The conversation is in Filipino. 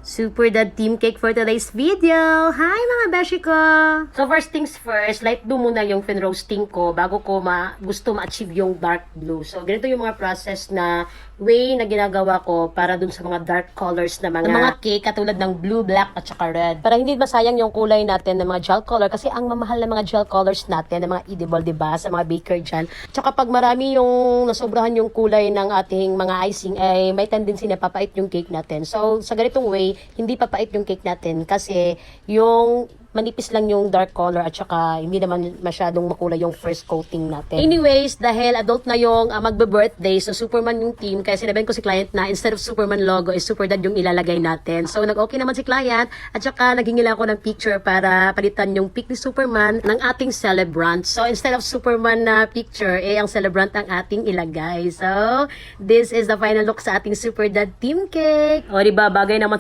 Super Dad Team Cake for today's video. Hi mga beshi ko! So first things first, light blue muna yung fin-roasting ko bago ko gusto ma-achieve yung dark blue. So ganito yung mga process na way na ginagawa ko para dun sa mga dark colors na mga cake katulad ng blue, black at saka red. Para hindi masayang yung kulay natin ng mga gel color kasi ang mamahal ng mga gel colors natin ng mga edible, diba? Sa mga baker dyan. Tsaka pag marami yung nasobrahan yung kulay ng ating mga icing ay may tendency na papait yung cake natin. So sa ganitong way, hindi papait yung cake natin kasi yung manipis lang yung dark color at saka hindi naman masyadong makulay yung first coating natin. Anyways, dahil adult na yung magbe-birthday, so Superman yung team, kaya sinabihan ko si client na instead of Superman logo is Super Dad yung ilalagay natin. So nag-okay naman si client at saka naghingila ako ng picture para palitan yung pic ni Superman ng ating celebrant. So instead of Superman na picture, ang celebrant ang ating ilagay. So this is the final look sa ating Super Dad Team Cake. O diba, bagay naman